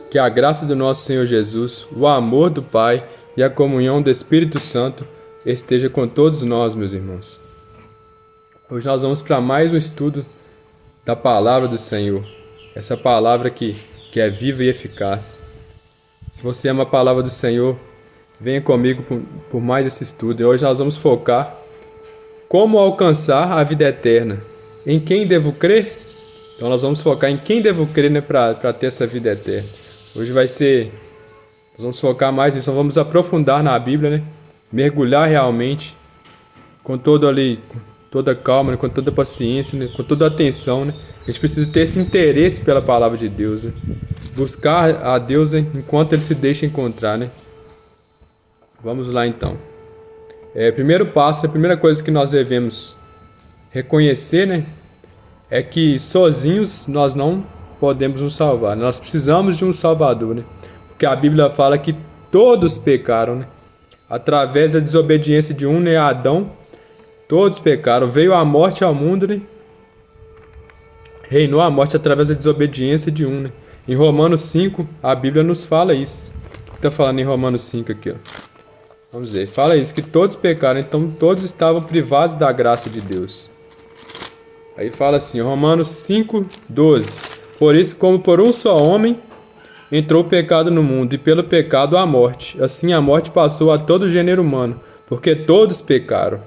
Que a graça do nosso Senhor Jesus, o amor do Pai e a comunhão do Espírito Santo esteja com todos nós, meus irmãos. Hoje nós vamos para mais um estudo da palavra do Senhor. Essa palavra que é viva e eficaz. Se você ama a palavra do Senhor, venha comigo por mais esse estudo. E hoje nós vamos focar como alcançar a vida eterna. Em quem devo crer? Então nós vamos focar em quem devo crer, né, para ter essa vida eterna. Hoje nós vamos focar mais nisso, vamos aprofundar na Bíblia, né? Mergulhar realmente com toda calma, né? Com toda paciência, né? Com toda atenção, né? A gente precisa ter esse interesse pela palavra de Deus, né? Buscar a Deus, né? Enquanto Ele se deixa encontrar, né? Vamos lá então. Primeiro passo, a primeira coisa que nós devemos reconhecer, né? É que sozinhos nós não podemos nos salvar. Nós precisamos de um Salvador, né? Porque a Bíblia fala que todos pecaram, né? Através da desobediência de um, né, Adão, todos pecaram. Veio a morte ao mundo, né? Reinou a morte através da desobediência de um, né? Em Romanos 5, a Bíblia nos fala isso. O que está falando em Romanos 5 aqui, ó? Vamos ver. Fala isso, que todos pecaram, então todos estavam privados da graça de Deus. Aí fala assim, Romanos 5, 12. Por isso, como por um só homem entrou o pecado no mundo, e pelo pecado a morte. Assim a morte passou a todo o gênero humano, porque todos pecaram.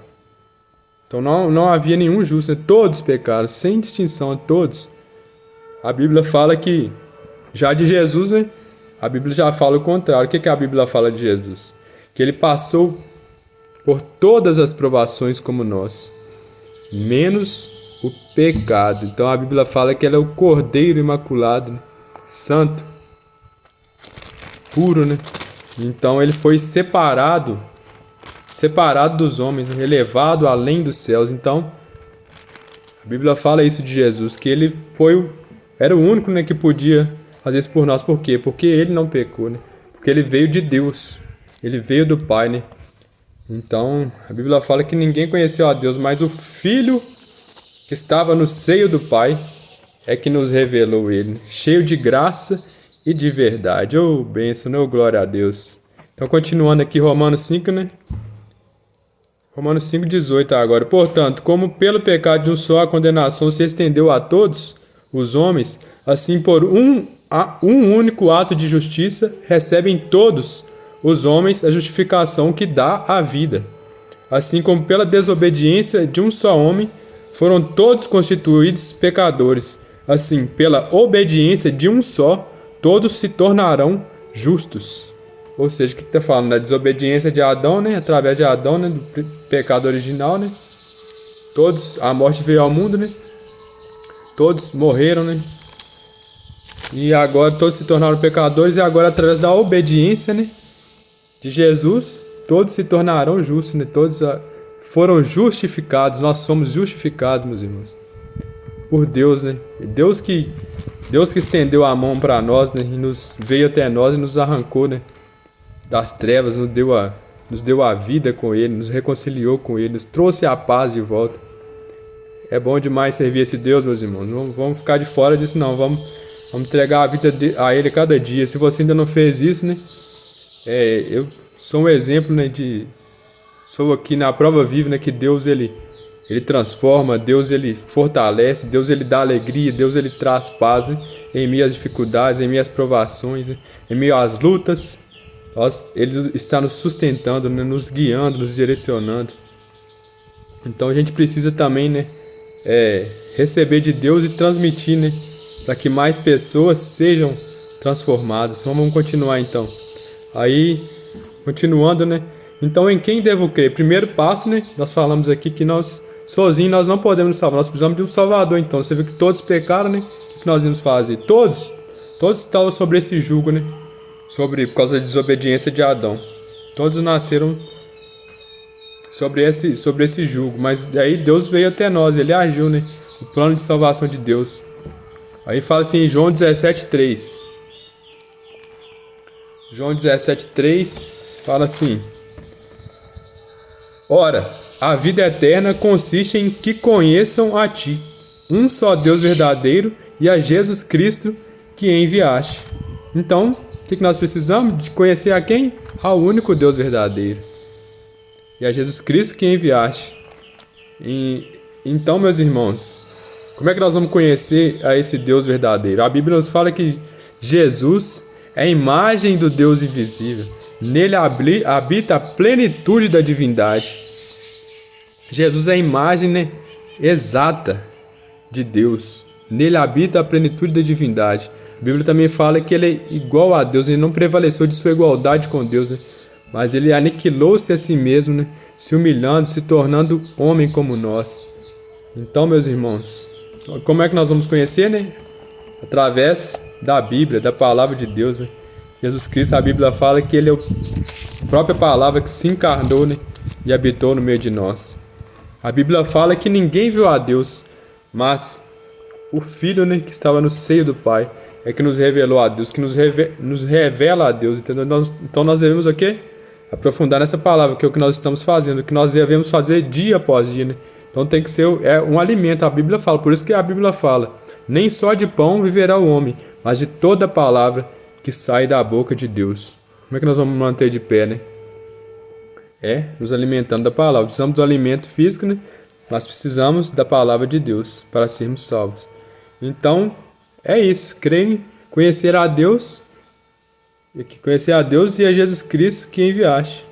Então não havia nenhum justo, né? Todos pecaram, sem distinção, todos. A Bíblia fala que, já de Jesus, né? A Bíblia já fala o contrário. O que a Bíblia fala de Jesus? Que ele passou por todas as provações como nós, menos o pecado. Então a Bíblia fala que ele é o Cordeiro Imaculado, né? Santo, puro, né? Então ele foi separado dos homens, né? Elevado além dos céus. Então a Bíblia fala isso de Jesus, que ele era o único, né, que podia fazer isso por nós. Por quê? Porque ele não pecou, né? Porque ele veio de Deus, ele veio do Pai, né? Então a Bíblia fala que ninguém conheceu a Deus, mas o Filho que estava no seio do Pai é que nos revelou ele, cheio de graça e de verdade. Oh, bênção, né? Oh, glória a Deus. Então, continuando aqui, Romanos 5, né? Romanos 5, 18 agora. Portanto, como pelo pecado de um só a condenação se estendeu a todos os homens, assim por um único ato de justiça recebem todos os homens a justificação que dá a vida. Assim como pela desobediência de um só homem foram todos constituídos pecadores, assim, pela obediência de um só, todos se tornarão justos. Ou seja, o que está falando? Da desobediência de Adão, né? Através de Adão, né? Do pecado original, né? Todos, a morte veio ao mundo, né? Todos morreram, né? E agora todos se tornaram pecadores, e agora através da obediência, né, de Jesus, todos se tornarão justos, né? Todos foram justificados. Nós somos justificados, meus irmãos, por Deus, né? Deus que estendeu a mão para nós, né? E nos veio até nós e nos arrancou, né, das trevas, nos deu a vida com Ele, nos reconciliou com Ele, nos trouxe a paz de volta. É bom demais servir esse Deus, meus irmãos. Não vamos ficar de fora disso, não. Vamos entregar a vida a Ele cada dia. Se você ainda não fez isso, né? Eu sou um exemplo, né, sou aqui na prova viva, né, que Deus ele transforma, Deus ele fortalece, Deus ele dá alegria, Deus ele traz paz, né, em meio às dificuldades, em meio às provações, né, em meio às lutas. Ele está nos sustentando, né, nos guiando, nos direcionando. Então a gente precisa também, né, receber de Deus e transmitir, né, para que mais pessoas sejam transformadas. Vamos continuar então. Aí, continuando, né? Então, em quem devo crer? Primeiro passo, né? Nós falamos aqui que sozinhos nós não podemos nos salvar. Nós precisamos de um Salvador. Então, você viu que todos pecaram, né? O que nós íamos fazer? Todos estavam sobre esse jugo, né? Por causa da desobediência de Adão. Todos nasceram sobre esse jugo. Mas aí Deus veio até nós. Ele agiu, né? O plano de salvação de Deus. Aí fala assim em João 17:3. João 17:3 fala assim: Ora, a vida eterna consiste em que conheçam a Ti, um só Deus verdadeiro, e a Jesus Cristo que enviaste. Então, o que nós precisamos? De conhecer a quem? Ao único Deus verdadeiro. E a Jesus Cristo que enviaste. Então, meus irmãos, como é que nós vamos conhecer a esse Deus verdadeiro? A Bíblia nos fala que Jesus é a imagem do Deus invisível. Nele habita a plenitude da divindade. Jesus é a imagem, né, exata de Deus. Nele habita a plenitude da divindade. A Bíblia também fala que ele é igual a Deus. Ele não prevaleceu de sua igualdade com Deus, né? Mas ele aniquilou-se a si mesmo, né? Se humilhando, se tornando homem como nós. Então, meus irmãos, como é que nós vamos conhecer, né? Através da Bíblia, da palavra de Deus, né? Jesus Cristo, a Bíblia fala que ele é a própria palavra que se encarnou, né? E habitou no meio de nós. A Bíblia fala que ninguém viu a Deus, mas o Filho, né, que estava no seio do Pai é que nos revelou a Deus, que nos revela a Deus, entendeu? Então nós devemos o quê? Aprofundar nessa palavra, que é o que nós estamos fazendo, o que nós devemos fazer dia após dia, né? Então tem que ser um alimento, a Bíblia fala, por isso que a Bíblia fala, nem só de pão viverá o homem, mas de toda palavra que sai da boca de Deus. Como é que nós vamos manter de pé, né? Nos alimentando da palavra. Precisamos do alimento físico, né? Mas precisamos da palavra de Deus para sermos salvos. Então, é isso. Conhecer a Deus e a Jesus Cristo que enviaste.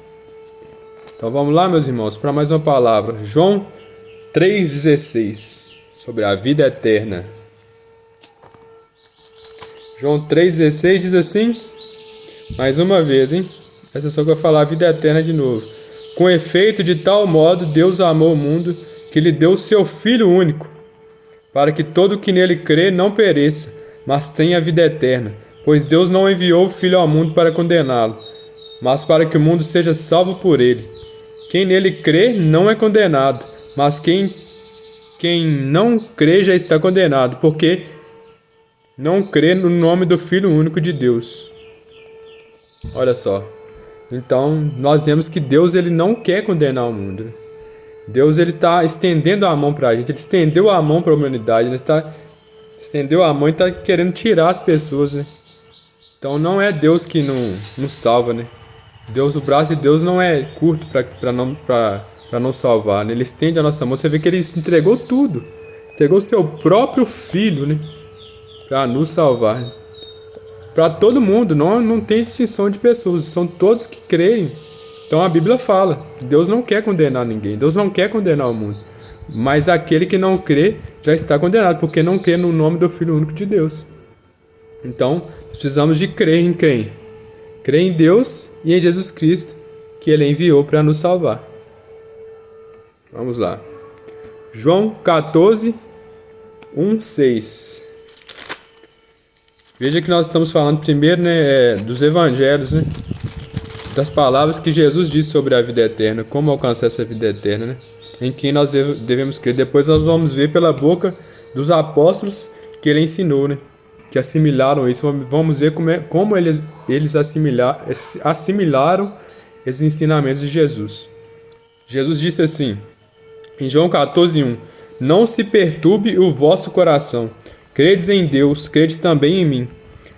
Então vamos lá, meus irmãos, para mais uma palavra. João 3,16, sobre a vida eterna. João 3,16 diz assim, mais uma vez, hein? Essa é só que eu vou falar a vida eterna de novo. Com efeito, de tal modo, Deus amou o mundo, que lhe deu o seu Filho único, para que todo que nele crê não pereça, mas tenha a vida eterna. Pois Deus não enviou o Filho ao mundo para condená-lo, mas para que o mundo seja salvo por ele. Quem nele crê não é condenado, mas quem não crê já está condenado, porque não crê no nome do Filho único de Deus. Olha só. Então, nós vemos que Deus ele não quer condenar o mundo, né? Deus ele está estendendo a mão para a gente. Ele estendeu a mão para a humanidade. Ele estendeu a mão e está querendo tirar as pessoas, né? Então não é Deus que não salva, né? O braço de Deus não é curto para não salvar, né? Ele estende a nossa mão. Você vê que ele entregou tudo. Entregou o seu próprio Filho, né? Para nos salvar. Para todo mundo, não tem distinção de pessoas, são todos que creem. Então a Bíblia fala, Deus não quer condenar ninguém, Deus não quer condenar o mundo. Mas aquele que não crê já está condenado, porque não crê no nome do Filho único de Deus. Então, precisamos de crer em quem? Crer em Deus e em Jesus Cristo, que Ele enviou para nos salvar. Vamos lá. João 14, 1, 6. Veja que nós estamos falando primeiro, né, dos evangelhos, né? Das palavras que Jesus disse sobre a vida eterna, como alcançar essa vida eterna, né? Em quem nós devemos crer. Depois nós vamos ver pela boca dos apóstolos que ele ensinou, né? Que assimilaram isso. Vamos ver como eles assimilaram esses ensinamentos de Jesus. Jesus disse assim, em João 14, 1, não se perturbe o vosso coração. Credes em Deus, crede também em mim.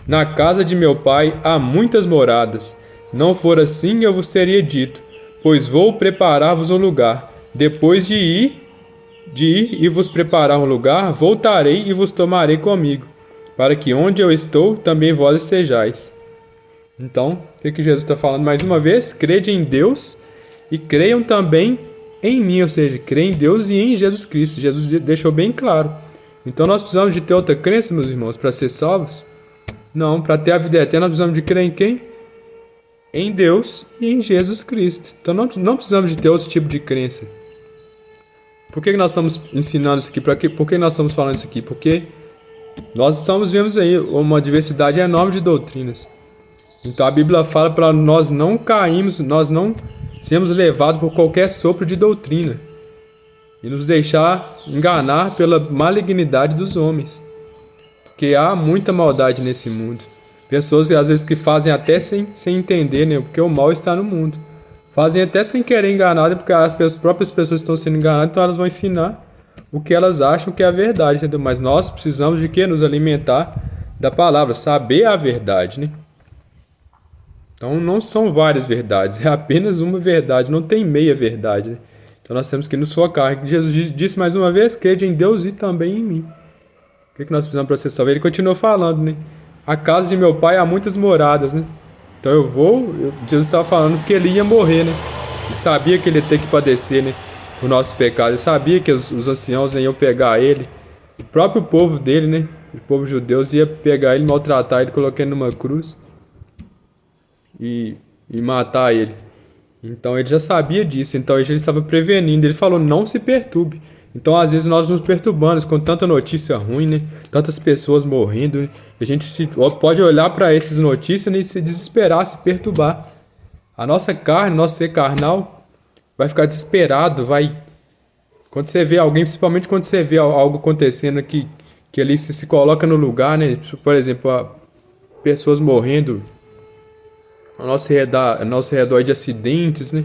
Na casa de meu Pai há muitas moradas. Não for assim, eu vos teria dito, pois vou preparar-vos um lugar. Depois de ir e vos preparar um lugar, voltarei e vos tomarei comigo, para que onde eu estou, também vós estejais. Então, o que Jesus está falando mais uma vez? Crede em Deus e creiam também em mim, ou seja, creem em Deus e em Jesus Cristo. Jesus deixou bem claro. Então nós precisamos de ter outra crença, meus irmãos, para ser salvos? Não, para ter a vida eterna nós precisamos de crer em quem? Em Deus e em Jesus Cristo. Então não precisamos de ter outro tipo de crença. Por que nós estamos ensinando isso aqui? Por que nós estamos falando isso aqui? Porque nós vemos aí uma diversidade enorme de doutrinas. Então a Bíblia fala para nós não cairmos, nós não sermos levados por qualquer sopro de doutrina e nos deixar enganar pela malignidade dos homens. Porque há muita maldade nesse mundo. Pessoas às vezes que fazem até sem entender, né? Porque o mal está no mundo. Fazem até sem querer enganar, porque as próprias pessoas estão sendo enganadas, então elas vão ensinar o que elas acham que é a verdade, entendeu? Mas nós precisamos de quê? Nos alimentar da palavra, saber a verdade, né? Então não são várias verdades, é apenas uma verdade, não tem meia verdade, né? Então nós temos que nos focar. Jesus disse mais uma vez, crede em Deus e também em mim. O que nós precisamos para ser salvo? Ele continuou falando, né? A casa de meu pai há muitas moradas, né? Então Jesus estava falando porque ele ia morrer, né? Ele sabia que ele ia ter que padecer, né? O nosso pecado. Ele sabia que os anciãos iam pegar ele. O próprio povo dele, né? O povo judeu ia pegar ele, maltratar ele, colocar ele numa cruz e matar ele. Então ele já sabia disso. Então ele já estava prevenindo. Ele falou, não se perturbe. Então, às vezes, nós nos perturbamos com tanta notícia ruim, né? Tantas pessoas morrendo, né? A gente pode olhar para essas notícias, né? E se desesperar, se perturbar. A nossa carne, nosso ser carnal, vai ficar desesperado, vai... Quando você vê alguém, principalmente quando você vê algo acontecendo que ali se coloca no lugar, né? Por exemplo, pessoas morrendo ao nosso redor de acidentes, né?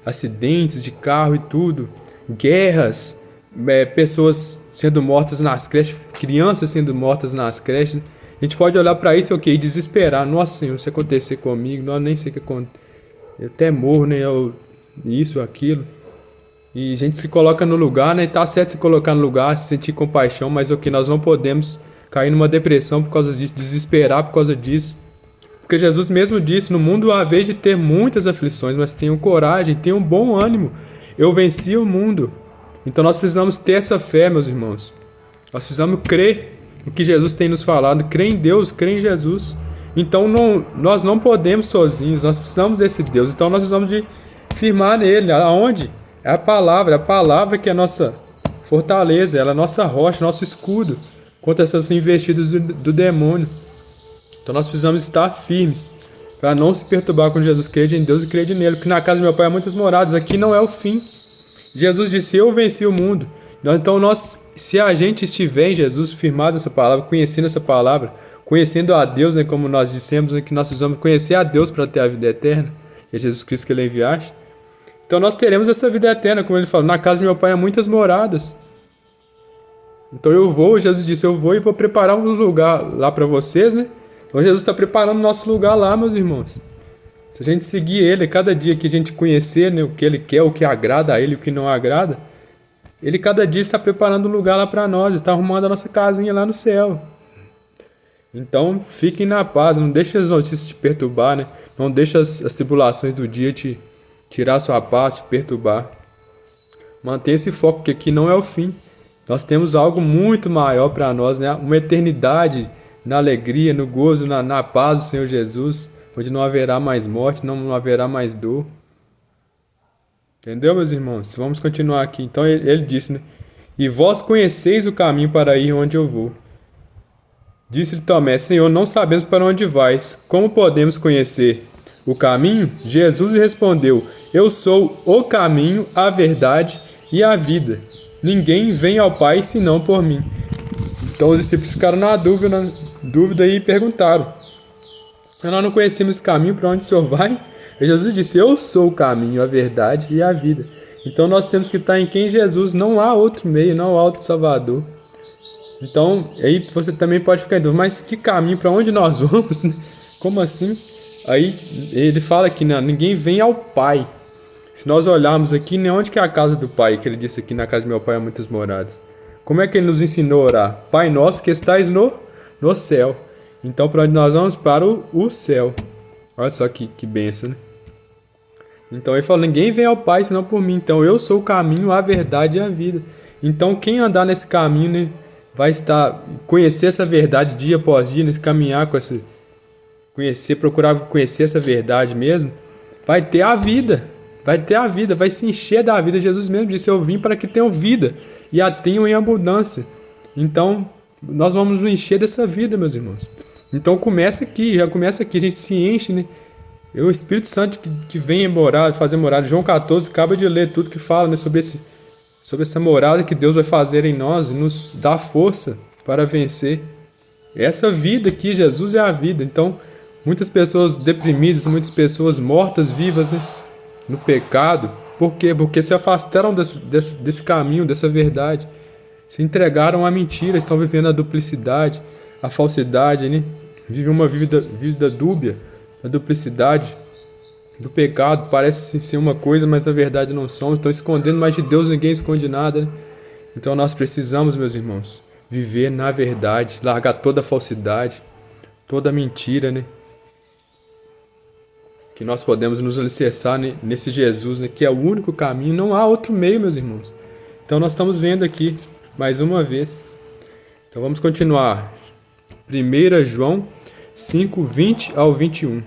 Acidentes de carro e tudo. Guerras, pessoas sendo mortas nas creches, crianças sendo mortas nas creches. Né? A gente pode olhar para isso, ok, e desesperar. Nossa Senhor, se acontecer comigo, não, nem sei o que acontece. Eu até morro, né? Isso, aquilo. E a gente se coloca no lugar, né? Tá certo se colocar no lugar, se sentir compaixão, mas ok, nós não podemos cair numa depressão por causa disso, desesperar por causa disso. Porque Jesus mesmo disse, no mundo há vez de ter muitas aflições, mas tenham coragem, tenham bom ânimo. Eu venci o mundo. Então nós precisamos ter essa fé, meus irmãos. Nós precisamos crer no que Jesus tem nos falado, crer em Deus, crer em Jesus. Então nós não podemos sozinhos, nós precisamos desse Deus. Então nós precisamos de firmar nele. Aonde? É a palavra que é a nossa fortaleza, ela é a nossa rocha, nosso escudo contra essas investidas do demônio. Então nós precisamos estar firmes para não se perturbar com Jesus, crer em Deus e crer nele, porque na casa do meu pai há muitas moradas, aqui não é o fim. Jesus disse, eu venci o mundo. Então se a gente estiver em Jesus, firmado nessa palavra, conhecendo essa palavra, conhecendo a Deus, né, como nós dissemos, né, que nós precisamos conhecer a Deus para ter a vida eterna, é Jesus Cristo que ele enviaste. Então nós teremos essa vida eterna, como ele falou, na casa do meu pai há muitas moradas. Então Jesus disse, eu vou e vou preparar um lugar lá para vocês, né? Então Jesus está preparando o nosso lugar lá, meus irmãos. Se a gente seguir ele, cada dia que a gente conhecer, né, o que ele quer, o que agrada a ele, o que não agrada, ele cada dia está preparando um lugar lá para nós, está arrumando a nossa casinha lá no céu. Então fiquem na paz, não deixe as notícias te perturbar, né? Não deixe as tribulações do dia te tirar sua paz, te perturbar. Mantenha esse foco, porque aqui não é o fim. Nós temos algo muito maior para nós, né? Uma eternidade na alegria, no gozo, na paz do Senhor Jesus, onde não haverá mais morte, não haverá mais dor. Entendeu, meus irmãos? Vamos continuar aqui. Então ele disse, né? E vós conheceis o caminho para ir onde eu vou. Disse-lhe Tomé, Senhor, não sabemos para onde vais. Como podemos conhecer o caminho? Jesus lhe respondeu, eu sou o caminho, a verdade e a vida. Ninguém vem ao Pai senão por mim. Então os discípulos ficaram na dúvida e perguntaram, nós não conhecemos esse caminho, para onde o Senhor vai? E Jesus disse, eu sou o caminho, a verdade e a vida. Então nós temos que estar em quem Jesus, não há outro meio, não há outro Salvador. Então, aí você também pode ficar em dúvida, mas que caminho, para onde nós vamos? Como assim? Aí ele fala que ninguém vem ao Pai. Se nós olharmos aqui, nem onde que é a casa do Pai, que ele disse aqui, na casa do meu Pai há muitas moradas. Como é que ele nos ensinou a orar? Pai nosso que estais no céu. Então, para onde nós vamos? Para o céu. Olha só que bênção, né? Então ele falou, ninguém vem ao Pai senão por mim. Então eu sou o caminho, a verdade e a vida. Então quem andar nesse caminho, né, vai conhecer essa verdade dia após dia, nesse caminhar com procurar conhecer essa verdade mesmo, vai ter a vida, vai se encher da vida. Jesus mesmo disse, eu vim para que tenham vida e a tenham em abundância. Então nós vamos nos encher dessa vida, meus irmãos. Então já começa aqui, a gente se enche, né? É o Espírito Santo que vem fazer morada. João 14 acaba de ler tudo que fala, né, sobre essa morada que Deus vai fazer em nós e nos dá força para vencer. Essa vida aqui, Jesus é a vida. Então, muitas pessoas deprimidas, muitas pessoas mortas vivas, né, no pecado. Por quê? Porque se afastaram desse caminho, dessa verdade. Se entregaram à mentira, estão vivendo a duplicidade. a falsidade, né? Vivem uma vida dúbia, a duplicidade do pecado. Parece ser uma coisa, mas na verdade não são. Estão escondendo, mas de Deus ninguém esconde nada, né? Então nós precisamos, meus irmãos, viver na verdade, largar toda a falsidade, toda a mentira, né? Que nós podemos nos alicerçar nesse Jesus, né? Que é o único caminho, não há outro meio, meus irmãos. Então nós estamos vendo aqui, mais uma vez. Então vamos continuar. 1 João 5, 20 ao 21.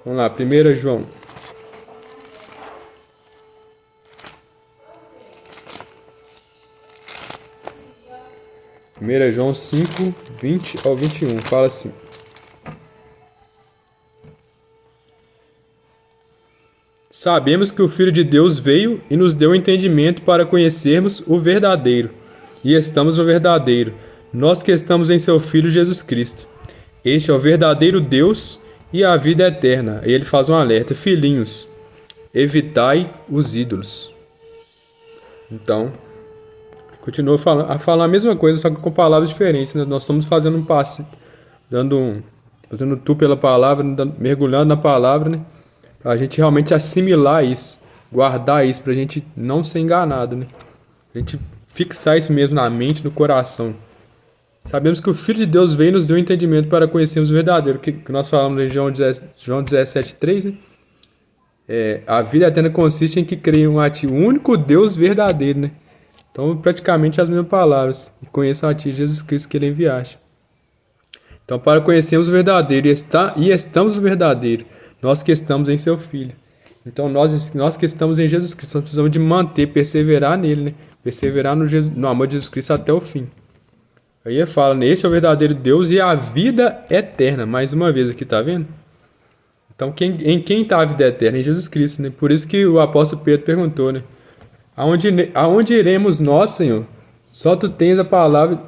Vamos lá, 1 João. João 5, 20 ao 21. Fala assim. Sabemos que o Filho de Deus veio e nos deu entendimento para conhecermos o verdadeiro. E estamos no verdadeiro, nós que estamos em seu Filho Jesus Cristo. Este é o verdadeiro Deus e a vida eterna. E ele faz um alerta: filhinhos, evitai os ídolos. Então, continua a falar a mesma coisa, só que com palavras diferentes, né? Nós estamos fazendo um passe, fazendo tu pela palavra, mergulhando na palavra, né? Para a gente realmente assimilar isso, guardar isso, para a gente não ser enganado, né? A gente fixar isso mesmo na mente, no coração. Sabemos que o Filho de Deus veio e nos deu entendimento para conhecermos o verdadeiro, que nós falamos em João 17,3, né? A vida eterna consiste em que creiam a Ti, o único Deus verdadeiro, né? Então, praticamente as mesmas palavras. E conheçam a Ti, Jesus Cristo, que Ele enviaste. Então, para conhecermos o verdadeiro e estamos no verdadeiro, nós que estamos em Seu Filho. Então, nós que estamos em Jesus Cristo, nós precisamos de manter, perseverar nele, né? Perseverar no amor de Jesus Cristo até o fim. Aí ele fala, né? Esse é o verdadeiro Deus e a vida eterna. Mais uma vez aqui, tá vendo? Então, em quem está a vida eterna? Em Jesus Cristo, né? Por isso que o apóstolo Pedro perguntou, né? Aonde iremos nós, Senhor? Só tu tens a palavra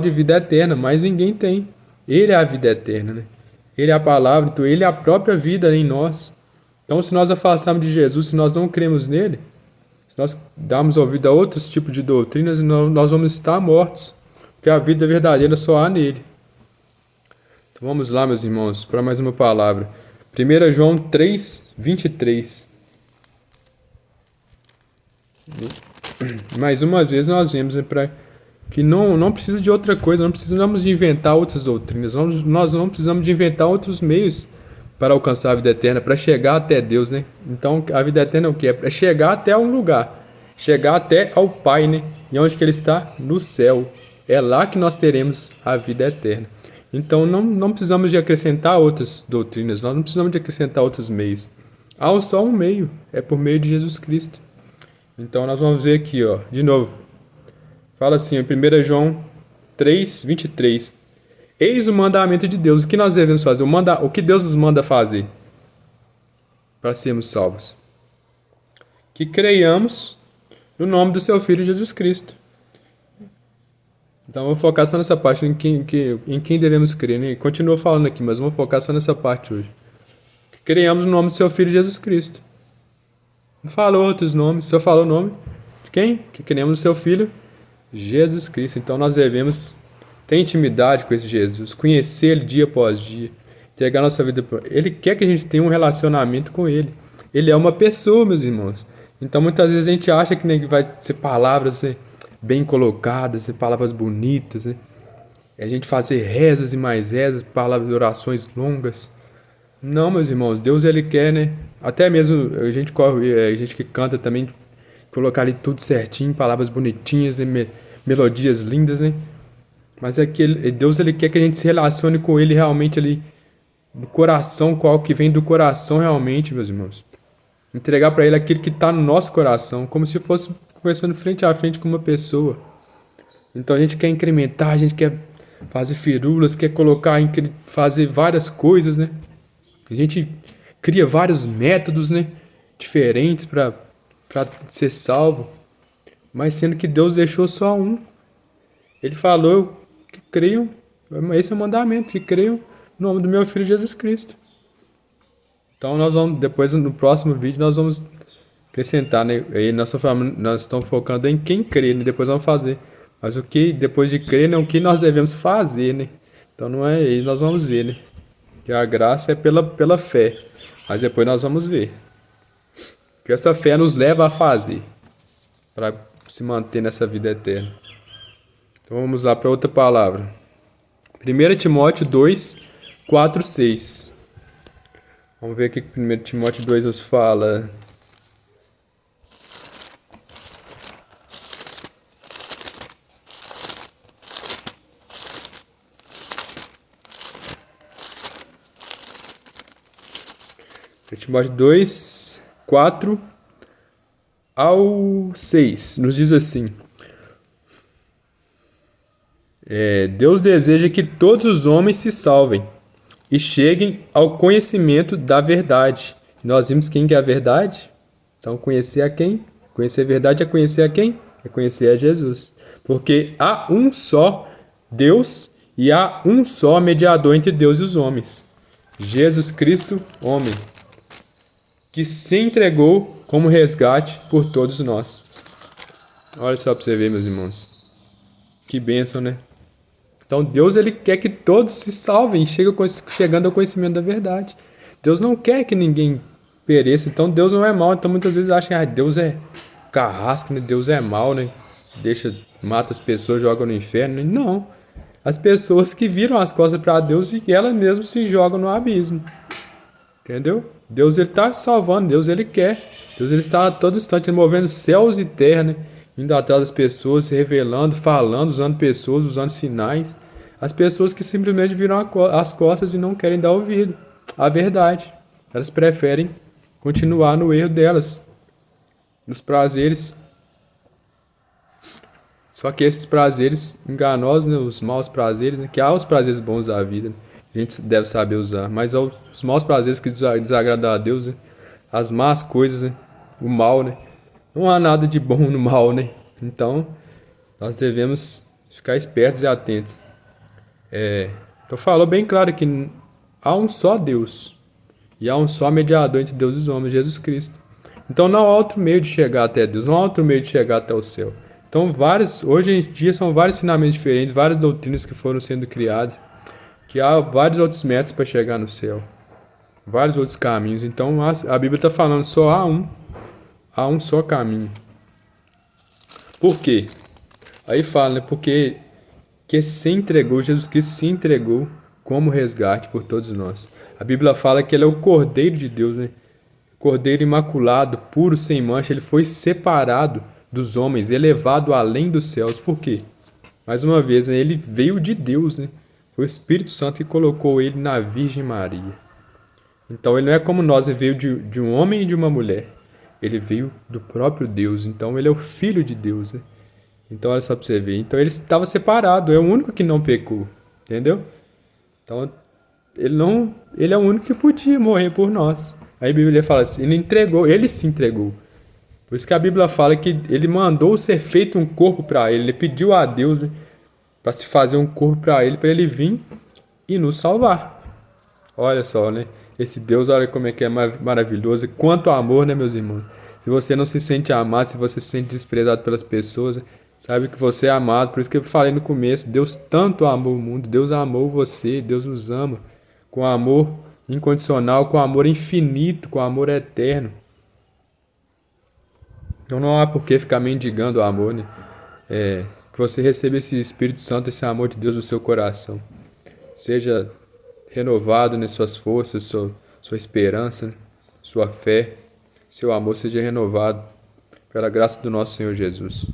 de vida eterna, mas ninguém tem. Ele é a vida eterna, né? Ele é a palavra, então ele é a própria vida em nós. Então, se nós afastarmos de Jesus, se nós não cremos nele, se nós darmos ouvido a outros tipos de doutrinas, nós vamos estar mortos, porque a vida verdadeira só há nele. Então, vamos lá, meus irmãos, para mais uma palavra. 1 João 3, 23. Mais uma vez nós vemos, né, que não precisa de outra coisa, não precisamos de inventar outras doutrinas, nós não precisamos de inventar outros meios para alcançar a vida eterna, para chegar até Deus, né? Então, a vida eterna é o que? É chegar até um lugar, chegar até ao Pai, né? E onde que Ele está? No céu. É lá que nós teremos a vida eterna. Então, não precisamos de acrescentar outras doutrinas, nós não precisamos de acrescentar outros meios. Há só um meio, é por meio de Jesus Cristo. Então, nós vamos ver aqui, ó, de novo. Fala assim, 1 João 3, 23. Eis o mandamento de Deus. O que nós devemos fazer? O que Deus nos manda fazer para sermos salvos? Que creiamos no nome do seu Filho Jesus Cristo. Então, vamos focar só nessa parte, em quem devemos crer, né? Continua falando aqui, mas vamos focar só nessa parte hoje. Que creiamos no nome do seu Filho Jesus Cristo. Não falou outros nomes, só falou o nome de quem? Que cremos no seu Filho Jesus Cristo. Então, nós devemos ter intimidade com esse Jesus, conhecer Ele dia após dia, entregar nossa vida para Ele. Ele quer que a gente tenha um relacionamento com Ele. Ele é uma pessoa, meus irmãos. Então, muitas vezes a gente acha que, né, vai ser palavras, né, bem colocadas, né, palavras bonitas, né? A gente fazer rezas e mais rezas, palavras de orações longas. Não, meus irmãos, Deus Ele quer, né? Até mesmo a gente que canta também, colocar ali tudo certinho, palavras bonitinhas, né, melodias lindas, né? Mas Deus Ele quer que a gente se relacione com Ele realmente ali, do coração, com algo que vem do coração realmente, meus irmãos. Entregar para Ele aquilo que está no nosso coração, como se fosse conversando frente a frente com uma pessoa. Então a gente quer incrementar, a gente quer fazer firulas, quer fazer várias coisas, né? A gente cria vários métodos, né, diferentes para ser salvo, mas sendo que Deus deixou só um. Ele falou que creiam, esse é o mandamento, que creiam no nome do meu Filho Jesus Cristo. Então nós vamos, depois no próximo vídeo nós vamos acrescentar, né? Aí nós estamos focando em quem crê, né? Depois vamos fazer Mas o que, depois de crer, né, o que nós devemos fazer, né? Então não é aí, nós vamos ver, né? Que a graça é pela fé. Mas depois nós vamos ver. Que essa fé nos leva a fazer. Para se manter nessa vida eterna. Então vamos lá para outra palavra. 1 Timóteo 2, 4, 6. Vamos ver o que 1 Timóteo 2 nos fala. Timóteo 2, 4 ao 6, nos diz assim: Deus deseja que todos os homens se salvem e cheguem ao conhecimento da verdade. Nós vimos quem que é a verdade? Então, conhecer a quem? Conhecer a verdade é conhecer a quem? É conhecer a Jesus. Porque há um só Deus e há um só mediador entre Deus e os homens. Jesus Cristo, homem, que se entregou como resgate por todos nós. Olha só para você ver, meus irmãos. Que bênção, né? Então Deus, ele quer que todos se salvem, chegando ao conhecimento da verdade. Deus não quer que ninguém pereça. Então Deus não é mau. Então muitas vezes acham que Deus é carrasco, né? Deus é mau, né? Mata as pessoas, joga no inferno. Não. As pessoas que viram as costas para Deus e elas mesmas se jogam no abismo. Entendeu? Deus, ele está salvando. Deus, ele quer. Deus, ele está a todo instante movendo céus e terra, né? Indo atrás das pessoas, se revelando, falando, usando pessoas, usando sinais. As pessoas que simplesmente viram as costas e não querem dar ouvido à verdade. Elas preferem continuar no erro delas, nos prazeres. Só que esses prazeres enganosos, né, os maus prazeres, né, que há os prazeres bons da vida, né, a gente deve saber usar. Mas há os maus prazeres que desagradam a Deus, né, as más coisas, né, o mal, né. Não há nada de bom no mal, né? Então, nós devemos ficar espertos e atentos. Então, falou bem claro que há um só Deus. E há um só mediador entre Deus e os homens, Jesus Cristo. Então, não há outro meio de chegar até Deus. Não há outro meio de chegar até o céu. Então, hoje em dia, são vários ensinamentos diferentes, várias doutrinas que foram sendo criadas. Que há vários outros métodos para chegar no céu. Vários outros caminhos. Então, a Bíblia está falando só há um. Há um só caminho. Por quê? Aí fala, né? Porque que se entregou, Jesus Cristo se entregou como resgate por todos nós. A Bíblia fala que ele é o Cordeiro de Deus, né? Cordeiro imaculado, puro, sem mancha. Ele foi separado dos homens, elevado além dos céus. Por quê? Mais uma vez, né? Ele veio de Deus, né? Foi o Espírito Santo que colocou ele na Virgem Maria. Então ele não é como nós, ele veio de um homem e de uma mulher. Ele veio do próprio Deus, então ele é o Filho de Deus, né? Então olha só pra você ver. Então ele estava separado, é o único que não pecou, entendeu? Então ele é o único que podia morrer por nós. Aí a Bíblia fala assim, ele se entregou. Por isso que a Bíblia fala que ele mandou ser feito um corpo para ele pediu a Deus, né, para se fazer um corpo para ele vir e nos salvar. Olha só, né? Esse Deus, olha como é que é maravilhoso. E quanto amor, né, meus irmãos? Se você não se sente amado, se você se sente desprezado pelas pessoas, sabe que você é amado. Por isso que eu falei no começo, Deus tanto amou o mundo, Deus amou você, Deus nos ama com amor incondicional, com amor infinito, com amor eterno. Então não há por que ficar mendigando o amor, né? Que você receba esse Espírito Santo, esse amor de Deus no seu coração. Seja renovado nas suas forças, sua esperança, sua fé, seu amor seja renovado pela graça do nosso Senhor Jesus.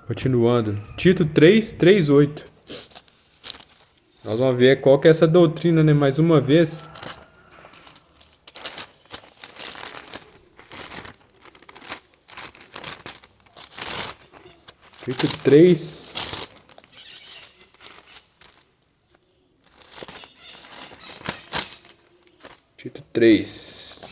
Continuando, Tito 3, 3, 8. Nós vamos ver qual que é essa doutrina, né? Mais uma vez. Tito 3. Tito 3.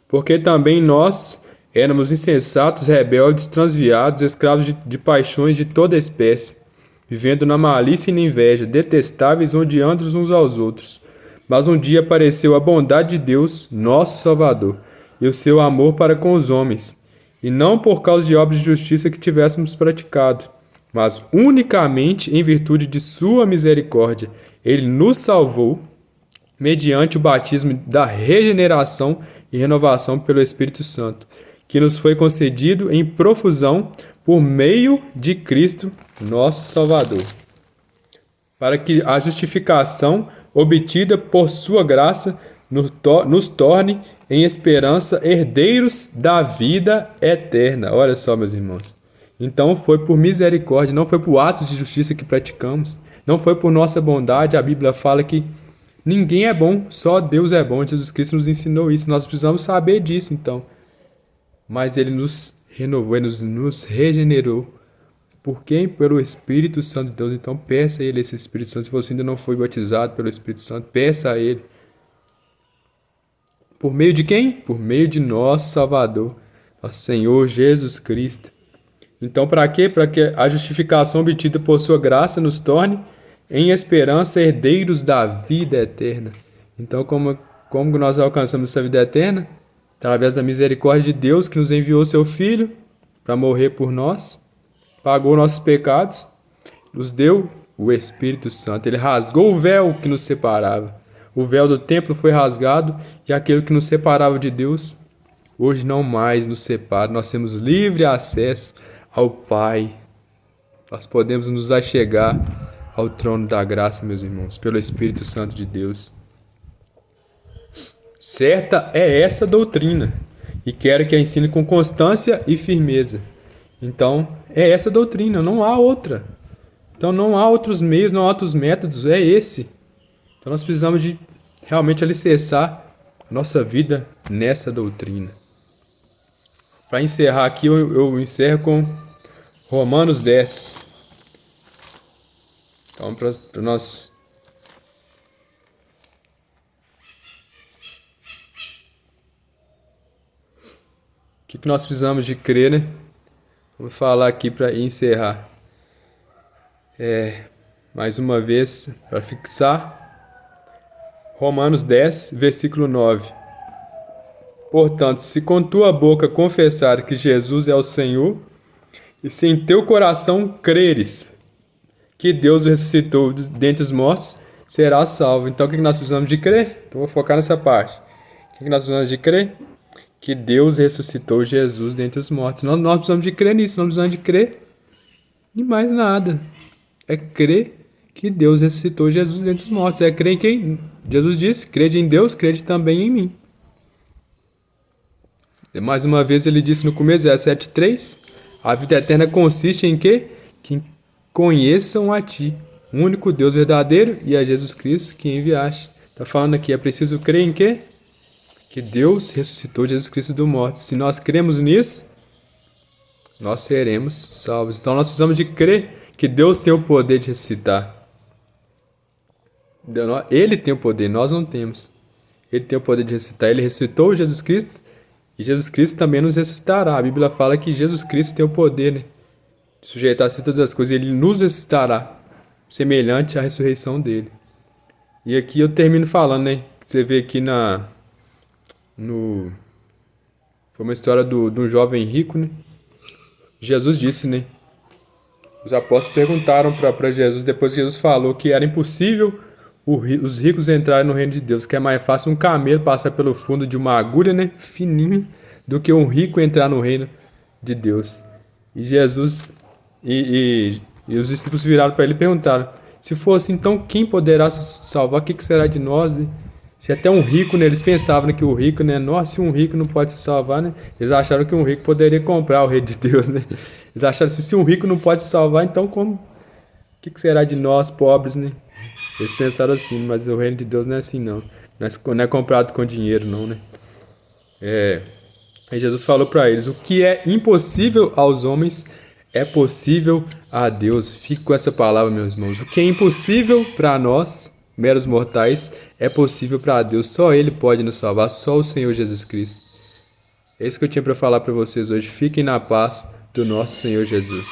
Porque também nós éramos insensatos, rebeldes, transviados, escravos de paixões de toda espécie, vivendo na malícia e na inveja, detestáveis, odiando uns aos outros. Mas um dia apareceu a bondade de Deus, nosso Salvador, e o seu amor para com os homens, e não por causa de obras de justiça que tivéssemos praticado, mas unicamente em virtude de sua misericórdia. Ele nos salvou mediante o batismo da regeneração e renovação pelo Espírito Santo, que nos foi concedido em profusão por meio de Cristo, nosso Salvador, para que a justificação obtida por sua graça nos torne em esperança herdeiros da vida eterna. Olha só, meus irmãos. Então foi por misericórdia, não foi por atos de justiça que praticamos, não foi por nossa bondade. A Bíblia fala que ninguém é bom, só Deus é bom. Jesus Cristo nos ensinou isso, nós precisamos saber disso, então. Mas Ele nos renovou, Ele nos regenerou. Por quem? Pelo Espírito Santo de Deus. Então peça a Ele esse Espírito Santo. Se você ainda não foi batizado pelo Espírito Santo, peça a Ele. Por meio de quem? Por meio de nosso Salvador, nosso Senhor Jesus Cristo. Então para quê? Para que a justificação obtida por sua graça nos torne em esperança herdeiros da vida eterna. Então como nós alcançamos essa vida eterna? Através da misericórdia de Deus, que nos enviou seu Filho para morrer por nós, pagou nossos pecados, nos deu o Espírito Santo. Ele rasgou o véu que nos separava. O véu do templo foi rasgado e aquele que nos separava de Deus, hoje não mais nos separa. Nós temos livre acesso ao Pai. Nós podemos nos achegar ao trono da graça, meus irmãos, pelo Espírito Santo de Deus. Certa é essa doutrina, e quero que a ensine com constância e firmeza. Então, é essa doutrina, não há outra. Então, não há outros meios, não há outros métodos, é esse. Então, nós precisamos de realmente alicerçar a nossa vida nessa doutrina. Para encerrar aqui, eu encerro com Romanos 10. Então, para nós... O que nós precisamos de crer, né? Vou falar aqui para encerrar. Mais uma vez, para fixar. Romanos 10, versículo 9. Portanto, se com tua boca confessar que Jesus é o Senhor, e se em teu coração creres que Deus o ressuscitou dentre os mortos, serás salvo. Então, o que nós precisamos de crer? Então, vou focar nessa parte. O que nós precisamos de crer? Que Deus ressuscitou Jesus dentre os mortos. Nós precisamos de crer nisso, não precisamos de crer em mais nada. É crer que Deus ressuscitou Jesus dentre os mortos. É crer em quem? Jesus disse, crede em Deus, crede também em mim. E mais uma vez ele disse no começo, 7:3, a vida eterna consiste em quê? Que conheçam a ti, o único Deus verdadeiro, e a Jesus Cristo que enviaste. Está falando aqui, é preciso crer em quê? Que Deus ressuscitou Jesus Cristo dos mortos. Se nós cremos nisso, nós seremos salvos. Então nós precisamos de crer que Deus tem o poder de ressuscitar. Ele tem o poder, nós não temos. Ele tem o poder de ressuscitar. Ele ressuscitou Jesus Cristo e Jesus Cristo também nos ressuscitará. A Bíblia fala que Jesus Cristo tem o poder, né, de sujeitar-se a todas as coisas. Ele nos ressuscitará, semelhante à ressurreição dele. E aqui eu termino falando, né? Você vê aqui foi uma história de um jovem rico, né? Jesus disse, né? Os apóstolos perguntaram para Jesus, depois que Jesus falou que era impossível os ricos entrarem no reino de Deus, que é mais fácil um camelo passar pelo fundo de uma agulha, né, fininha, do que um rico entrar no reino de Deus. E Jesus e os discípulos viraram para ele e perguntaram, se fosse então quem poderá se salvar, o que será de nós, né? Se até um rico, né, eles pensavam que o rico, né, nossa, se um rico não pode se salvar, né, eles acharam que um rico poderia comprar o reino de Deus, né, eles acharam que se um rico não pode se salvar, então como, o que será de nós pobres, né? Eles pensaram assim, mas o reino de Deus não é assim não, não é comprado com dinheiro não, né. Aí Jesus falou para eles, o que é impossível aos homens é possível a Deus. Fique com essa palavra, meus irmãos, o que é impossível para nós, meros mortais, é possível para Deus. Só Ele pode nos salvar, só o Senhor Jesus Cristo. É isso que eu tinha para falar para vocês hoje. Fiquem na paz do nosso Senhor Jesus.